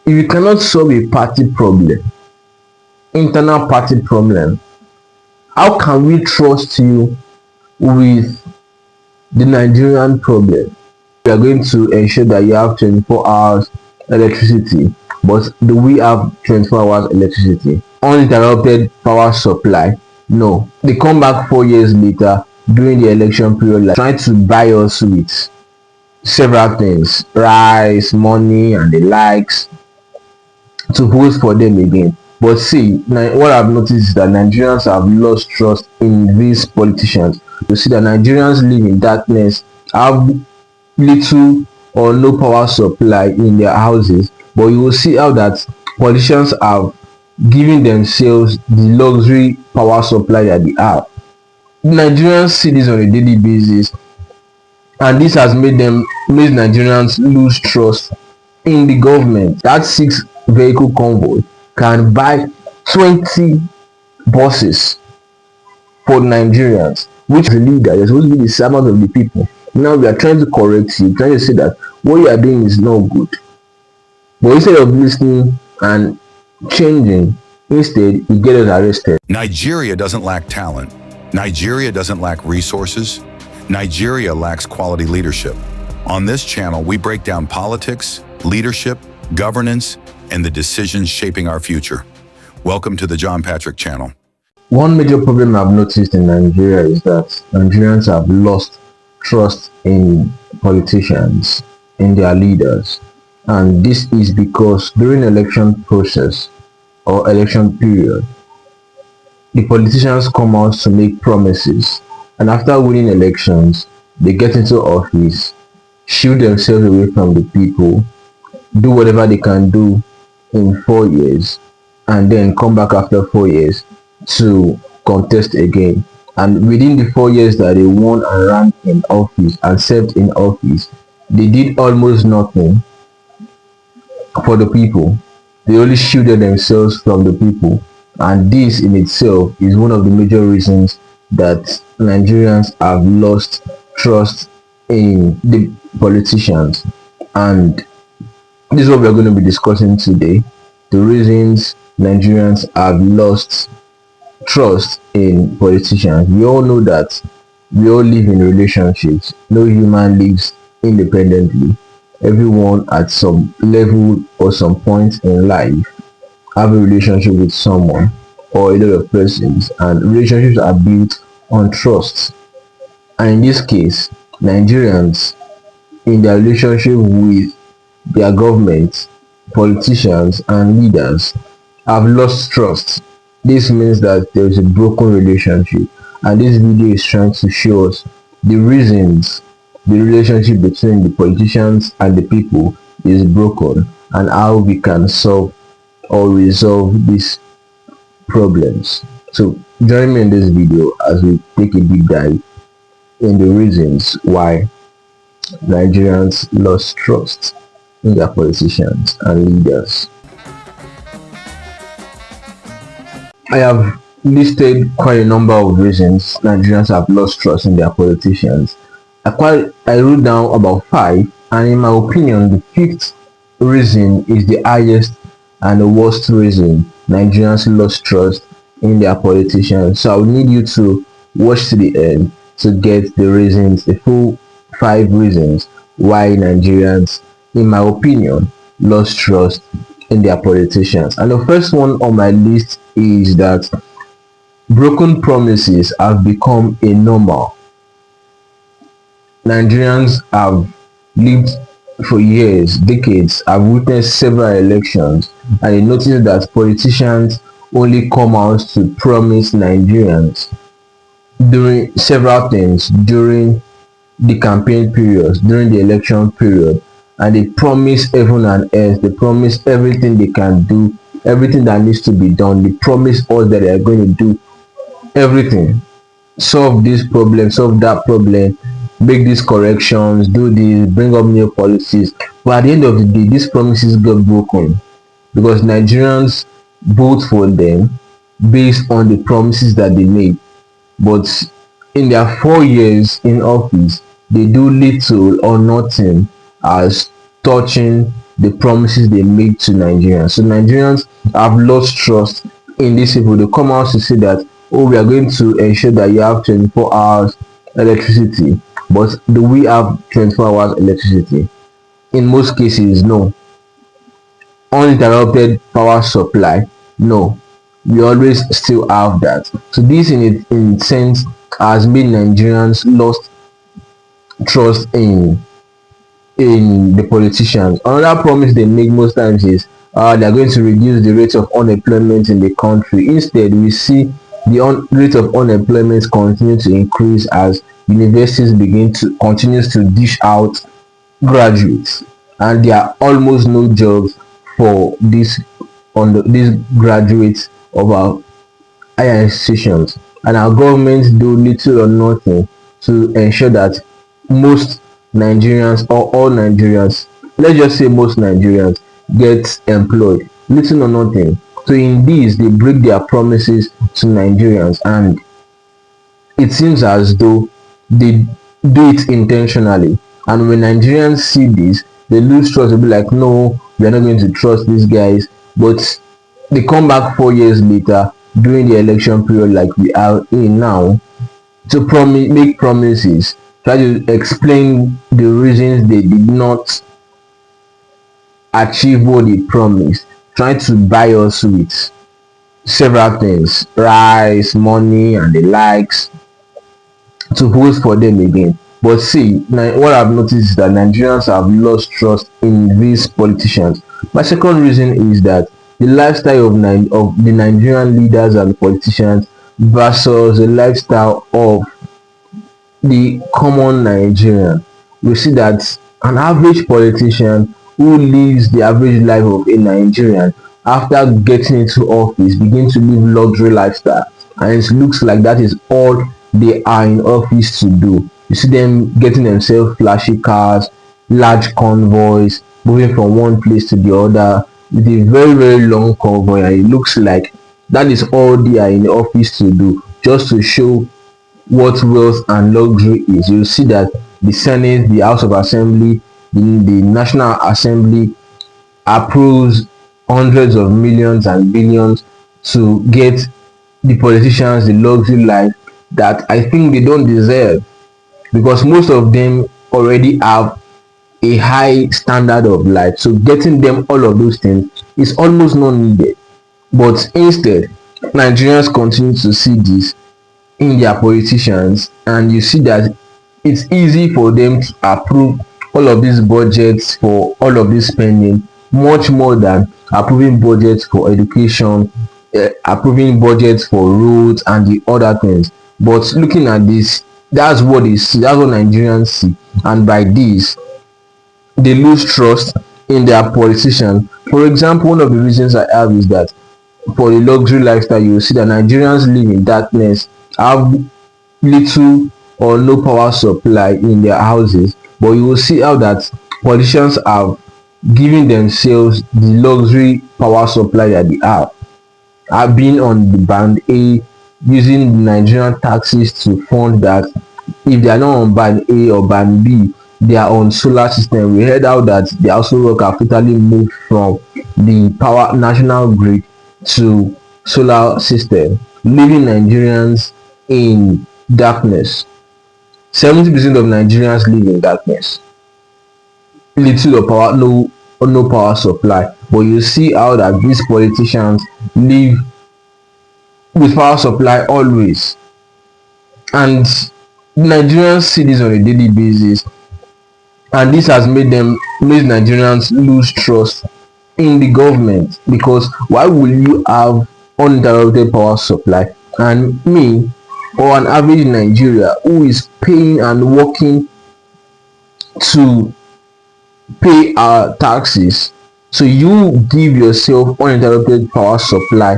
If you cannot solve a party problem, internal party problem, how can we trust you with the Nigerian problem? We are going to ensure that you have 24 hours electricity, but do we have 24 hours electricity? Uninterrupted power supply? No. They come back 4 years later during the election period, like trying to buy us with several things, rice, money, and the likes, to vote for them again. But see, what I've noticed is that Nigerians have lost trust in these politicians. You see that Nigerians live in darkness, have little or no power supply in their houses, but you will see how that politicians have given themselves the luxury power supply that they have. Nigerians see this on a daily basis, and this has made Nigerians lose trust in the government. That 6 vehicle convoy can buy 20 buses for Nigerians, which is the leader, you're supposed to be the servant of the people. Now we are trying to correct you, trying to say that what you are doing is not good. But instead of listening and changing, instead you get us arrested. Nigeria doesn't lack talent. Nigeria doesn't lack resources. Nigeria lacks quality leadership. On this channel, we break down politics, leadership, governance, and the decisions shaping our future. Welcome to the John Patrick channel. One major problem I've noticed in Nigeria is that Nigerians have lost trust in politicians, in their leaders. And this is because during election process or election period, the politicians come out to make promises, and after winning elections, they get into office, shield themselves away from the people, do whatever they can do in 4 years, and then come back after 4 years to contest again. And within the 4 years that they won and ran in office and served in office, they did almost nothing for the people. They only shielded themselves from the people, and this in itself is one of the major reasons that Nigerians have lost trust in the politicians. And this is what we're going to be discussing today: the reasons Nigerians have lost trust in politicians. We all know that we all live in relationships. No human lives independently. Everyone at some level or some point in life have a relationship with someone or a lot of persons, and relationships are built on trust. And in this case, Nigerians, in their relationship with their government, politicians, and leaders, have lost trust. This means that there is a broken relationship, and this video is trying to show us the reasons the relationship between the politicians and the people is broken, and how we can solve or resolve these problems. So join me in this video as we take a deep dive in the reasons why Nigerians lost trust in their politicians and leaders. I have listed quite a number of reasons Nigerians have lost trust in their politicians. I wrote down about 5, and in my opinion, the 5th reason is the highest and the worst reason Nigerians lost trust in their politicians. So I would need you to watch to the end to get the reasons, the full 5 reasons why Nigerians, in my opinion, lost trust in their politicians. And the first one on my list is that broken promises have become a normal. Nigerians have lived for years, decades, have witnessed several elections, and they notice that politicians only come out to promise Nigerians during several things during the campaign periods, during the election period, and they promise heaven and earth. They promise everything they can do, everything that needs to be done. They promise us that they are going to do everything, solve this problem, solve that problem, make these corrections, do this, bring up new policies. But at the end of the day, these promises got broken because Nigerians vote for them based on the promises that they made. But in their 4 years in office, they do little or nothing as touching the promises they made to Nigerians. So Nigerians have lost trust in these people. They come out to say that, oh, we are going to ensure that you have 24 hours electricity. But do we have 24 hours electricity? In most cases, no. Uninterrupted power supply, no. We always still have that. So this in sense has made Nigerians lost trust in the politicians. Another promise they make most times is they are going to reduce the rate of unemployment in the country. Instead, we see the rate of unemployment continue to increase as universities begin to continues to dish out graduates, and there are almost no jobs for these graduates of our higher institutions, and our governments do little or nothing to ensure that most Nigerians, or all Nigerians, let's just say most Nigerians, get employed. Little or nothing. So in this, they break their promises to Nigerians, and it seems as though they do it intentionally. And when Nigerians see this, they lose trust. They'll be like, no, we are not going to trust these guys. But they come back 4 years later during the election period like we are in now to make promises, try to explain the reasons they did not achieve what they promised, trying to buy us with several things, rice, money, and the likes, to vote for them again. But see, now what I've noticed is that Nigerians have lost trust in these politicians. My second reason is that the lifestyle of the Nigerian leaders and politicians versus the lifestyle of the common Nigerian. We see that an average politician who lives the average life of a Nigerian after getting into office begin to live luxury lifestyle, and it looks like that is all they are in office to do. You see them getting themselves flashy cars, large convoys, moving from one place to the other with a very long convoy, and it looks like that is all they are in the office to do, just to show what wealth and luxury is. You see that the Senate, the House of Assembly, the National Assembly approves hundreds of millions and billions to get the politicians the luxury life that I think they don't deserve, because most of them already have a high standard of life. So getting them all of those things is almost not needed. But instead, Nigerians continue to see this in their politicians, and you see that it's easy for them to approve all of these budgets for all of this spending much more than approving budgets for education, approving budgets for roads and the other things. But looking at this, that's what they see, that's what Nigerians see, and by this they lose trust in their politicians. For example, one of the reasons I have is that for the luxury lifestyle, you will see that Nigerians live in darkness, have little or no power supply in their houses, but you will see how that politicians have given themselves the luxury power supply that they have been on the band A, using the Nigerian taxes to fund that. If they are not on band A or band B, they are on solar system. We heard out that the household work have totally moved from the power national grid to solar system, leaving Nigerians in darkness. 70% of Nigerians live in darkness. Little or power, no or no power supply. But you see how that these politicians live with power supply always. And Nigerians see this on a daily basis, and this has made Nigerians lose trust in the government, because why will you have uninterrupted power supply, and me or an average Nigeria who is paying and working to pay our taxes, so you give yourself uninterrupted power supply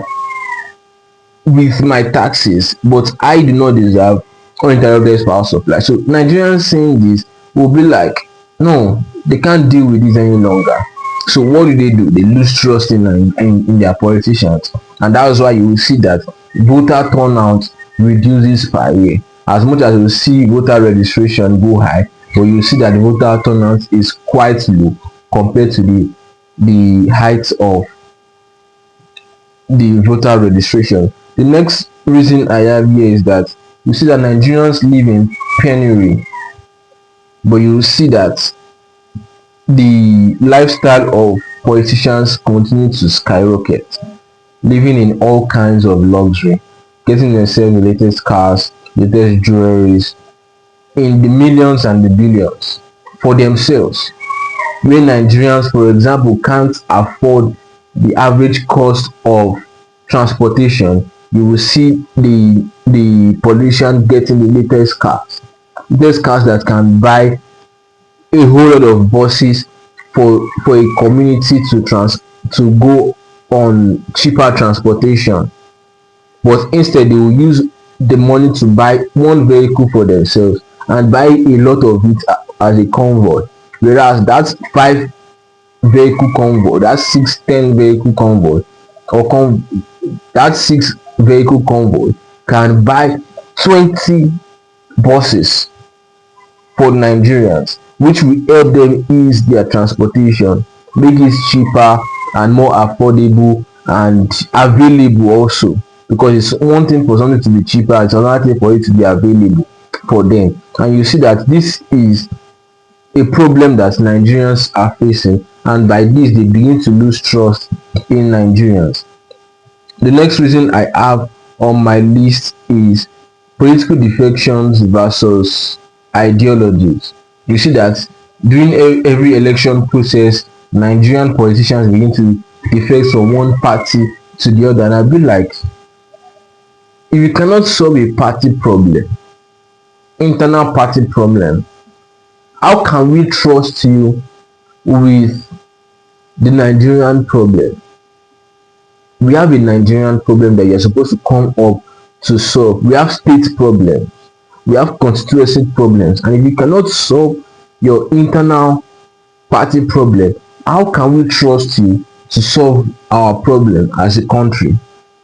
with my taxes, but I do not deserve uninterrupted power supply. So Nigerians seeing this will be like, no, they can't deal with this any longer. So what do? They lose trust in their politicians, and that's why you will see that voter turnout reduces per year. As much as you see voter registration go high, but you see that the voter turnout is quite low compared to the the height of the voter registration. The next reason I have here is that you see that Nigerians live in penury, but you see that the lifestyle of politicians continue to skyrocket, living in all kinds of luxury, getting themselves the latest cars, latest jewelries, in the millions and the billions for themselves. Where Nigerians, for example, can't afford the average cost of transportation, you will see the politician getting the latest cars that can buy a whole lot of buses for a community to go on cheaper transportation, but instead they will use the money to buy one vehicle for themselves and buy a lot of it as a convoy, whereas that five vehicle convoy, that 6 10 vehicle convoy, or that 6 vehicle convoy can buy 20 buses for Nigerians, which will help them ease their transportation, make it cheaper and more affordable and available also. Because it's one thing for something to be cheaper, it's another thing for it to be available for them. And you see that this is a problem that Nigerians are facing, and by this they begin to lose trust in Nigerians. The next reason I have on my list is political defections versus ideologies. You see that during every election process, Nigerian politicians begin to defect from one party to the other, and I be like, if you cannot solve a party problem, internal party problem, how can we trust you with the Nigerian problem? We have a Nigerian problem that you're supposed to come up to solve. We have state problems, we have constituency problems, and if you cannot solve your internal party problem, how can we trust you to solve our problem as a country,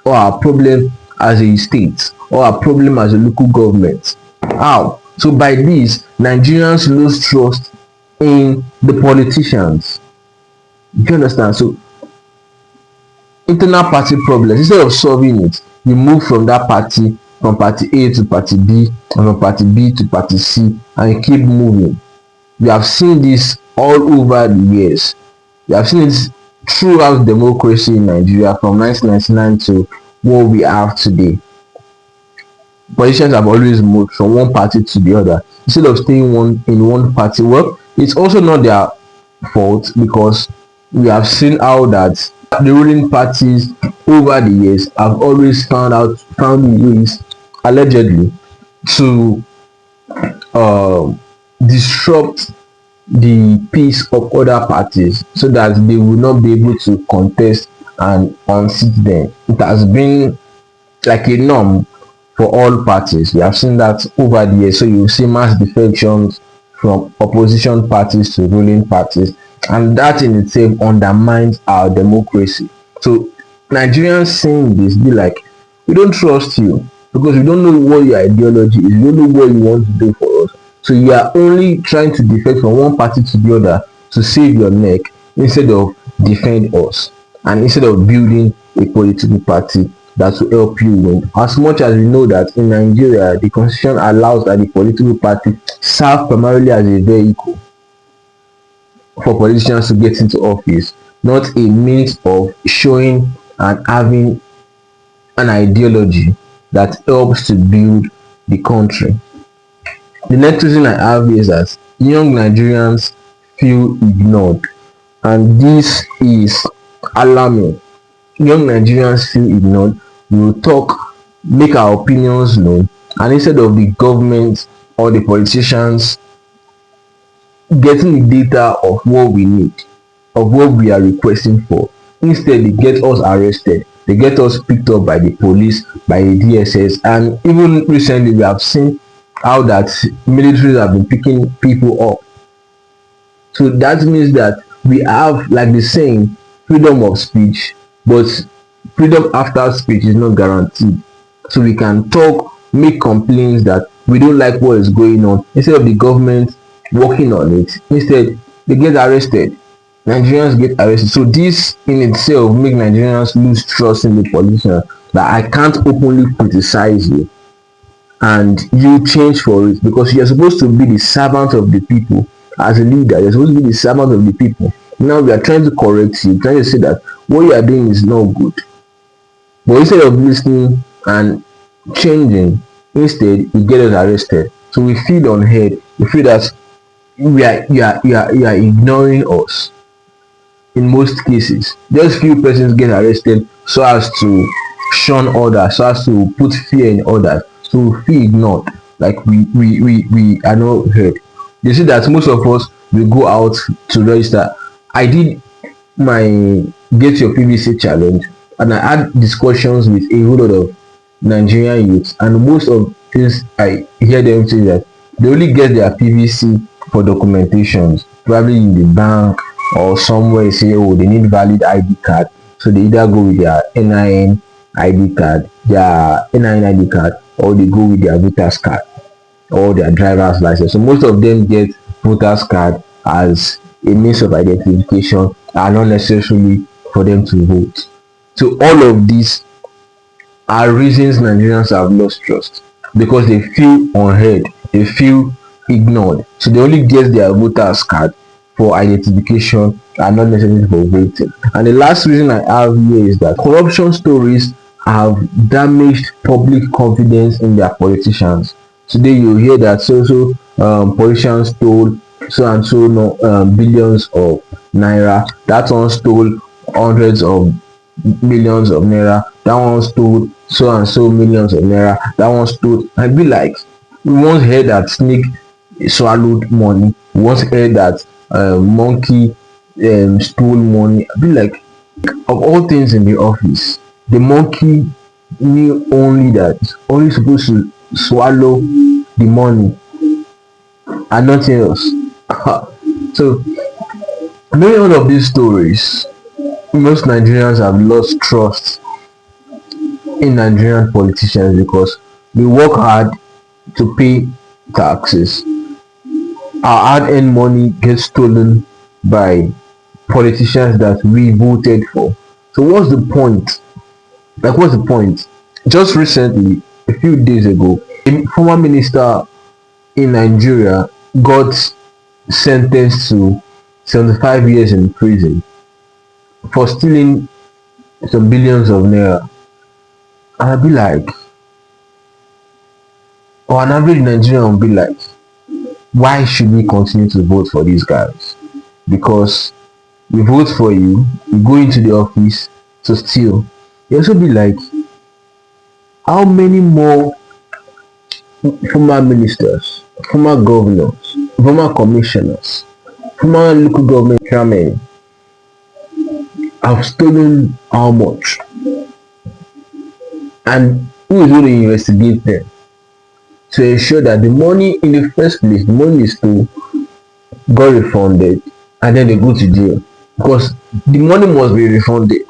or our problem as a state, or our problem as a local government? How? So by this, Nigerians lose trust in the politicians. Do you understand? So internal party problems, instead of solving it, you move from that party, from party A to party B, and from party B to party C, and you keep moving. We have seen this all over the years. We have seen it throughout democracy in Nigeria from 1999 to what we have today. Politicians have always moved from one party to the other instead of staying in one party. Well, it's also not their fault, because we have seen how that the ruling parties over the years have always found ways, allegedly, to disrupt the peace of other parties so that they will not be able to contest and unseat them. It has been like a norm for all parties. We have seen that over the years. So you see mass defections from opposition parties to ruling parties, and that in itself undermines our democracy. So Nigerians seeing this be like, we don't trust you because we don't know what your ideology is, we don't know what you want to do for us. So you are only trying to defect from one party to the other to save your neck instead of defend us, and instead of building a political party that will help you win. As much as we know that in Nigeria, the constitution allows that the political party serve primarily as a vehicle for politicians to get into office, not a means of showing and having an ideology that helps to build the country. The next reason I have is that young Nigerians feel ignored, and this is alarming. Young Nigerians feel ignored. We will talk, make our opinions known, and instead of the government or the politicians getting the data of what we need, of what we are requesting for, instead they get us arrested, they get us picked up by the police, by the DSS, and even recently we have seen how that militaries have been picking people up. So that means that we have, like the saying, freedom of speech, but freedom after speech is not guaranteed. So we can talk, make complaints that we don't like what is going on, instead of the government working on it. Instead, they get arrested. Nigerians get arrested. So this in itself make Nigerians lose trust in the politician. That I can't openly criticize you and you change for it, because you're supposed to be the servant of the people. As a leader, you're supposed to be the servant of the people. Now we are trying to correct you, trying to say that what you are doing is not good. But instead of listening and changing, instead you get us arrested. So we feel unheard. We feel that you are ignoring us in most cases. Just few persons get arrested so as to shun others, so as to put fear in others, so we feel ignored, like we are not heard. You see that most of us will go out to register. I did my get your PVC challenge, and I had discussions with a whole lot of Nigerian youths, and most of things I hear them say that they only get their PVC for documentations, probably in the bank or somewhere. Say, oh, they need valid ID card, so they either go with their NIN ID card, their NIN ID card, or they go with their voters card or their driver's license. So most of them get voters card as a means of identification and not necessarily for them to vote. So all of these are reasons Nigerians have lost trust, because they feel unheard, they feel ignored. So they only get their voters card for identification and not necessarily for voting. And the last reason I have here is that corruption stories have damaged public confidence in their politicians. Today you hear that politicians stole so and so no, billions of naira. That one stole hundreds of millions of naira. That one stole so and so millions of naira. That one stole. I be like, we once heard that snake swallowed money. We once heard that monkey stole money. I be like, of all things in the office, the monkey knew only that it's only supposed to swallow the money and nothing else. So many all of these stories, most Nigerians have lost trust in Nigerian politicians because we work hard to pay taxes. Our hard-earned money gets stolen by politicians that we voted for. So what's the point? Like, what's the point? Just recently, a few days ago, a former minister in Nigeria got sentenced to 75 years in prison for stealing some billions of naira. And I'd be like, or an average Nigerian would be like, why should we continue to vote for these guys? Because we vote for you, you go into the office to steal. You also be like, how many more former ministers, former governors, former commissioners, former local government chairmen have stolen how much? And who is going to investigate them to ensure that the money in the first place, the money is stole, got refunded, and then they go to jail? Because the money must be refunded.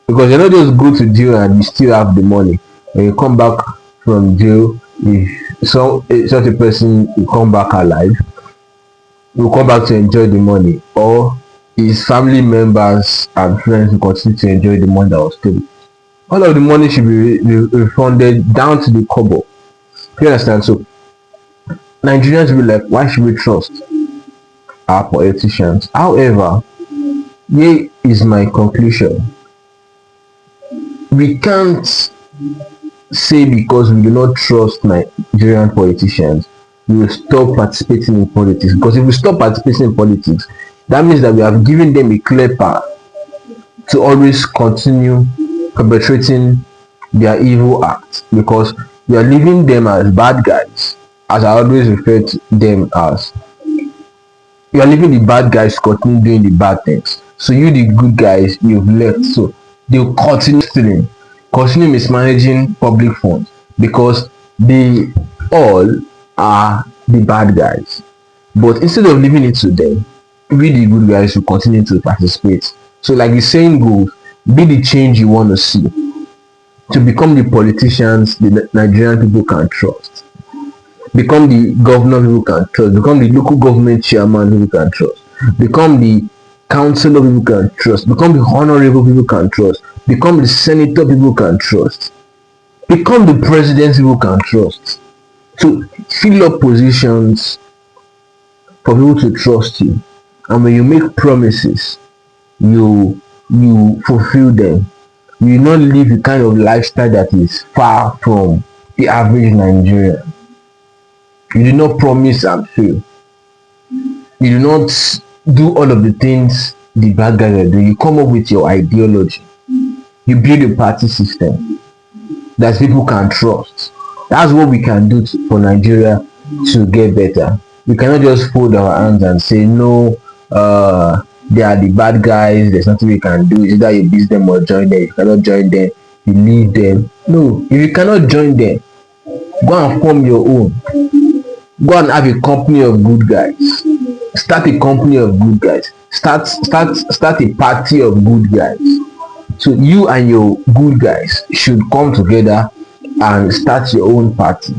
Because you not just go to jail and you still have the money. When you come back from jail, if such a person will come back alive, will come back to enjoy the money, or his family members and friends will continue to enjoy the money that was stolen. All of the money should be refunded down to the kobo. You understand? So Nigerians will be like, why should we trust our politicians? However, here is my conclusion. We can't say because we do not trust Nigerian politicians, we will stop participating in politics. Because if we stop participating in politics, that means that we have given them a clear path to always continue perpetrating their evil acts, because we are leaving them as bad guys, as I always refer to them as. You are leaving the bad guys to continue doing the bad things. So you, the good guys, you've left. So they'll continue stealing, continue mismanaging public funds, because they all are the bad guys. But instead of leaving it to them, we the good guys will continue to participate. So like the saying goes, be the change you want to see, to become the politicians the Nigerian people can trust, become the governor people can trust, become the local government chairman who can trust, become the councillor people can trust, become the honorable people can trust, become the senator people can trust, become the president people can trust. So fill up positions for people to trust you. And when you make promises, you fulfill them. You will not live the kind of lifestyle that is far from the average Nigerian. You do not promise and fail. You do not do all of the things the bad guys are doing. You come up with your ideology. You build a party system that people can trust. That's what we can do for Nigeria to get better. We cannot just fold our hands and say no, they are the bad guys, there's nothing we can do. It's either you beat them or join them. If you cannot join them, you leave them. No, if you cannot join them, go and form your own. Go and have a company of good guys. Start a company of good guys. Start a party of good guys. So you and your good guys should come together and start your own party.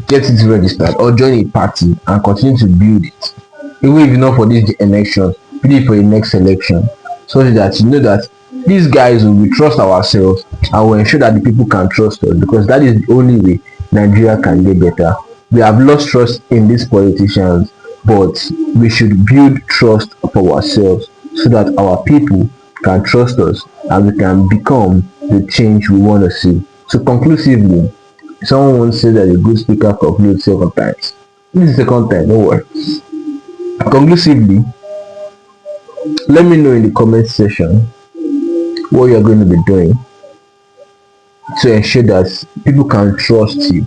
Get it registered or join a party and continue to build it. Even if not for this election, build it for the next election. So that you know that these guys will trust ourselves and will ensure that the people can trust us, because that is the only way Nigeria can get better. We have lost trust in these politicians, but we should build trust for ourselves so that our people can trust us and we can become the change we want to see. So conclusively, someone once said that a good speaker concludes 7 times. This is the second time, don't worry. Conclusively, let me know in the comment section what you're going to be doing to ensure that people can trust you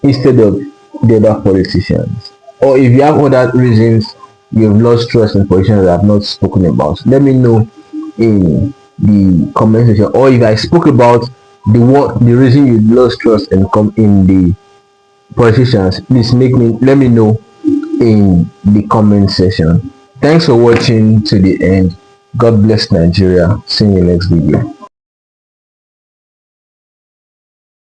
instead of the other politicians. Or if you have other reasons you've lost trust in politicians that I've not spoken about, let me know in the comment section. Or if I spoke about the reason you lost trust in the politicians, please let me know in the comment section. Thanks for watching to the end. God bless Nigeria. See you next video.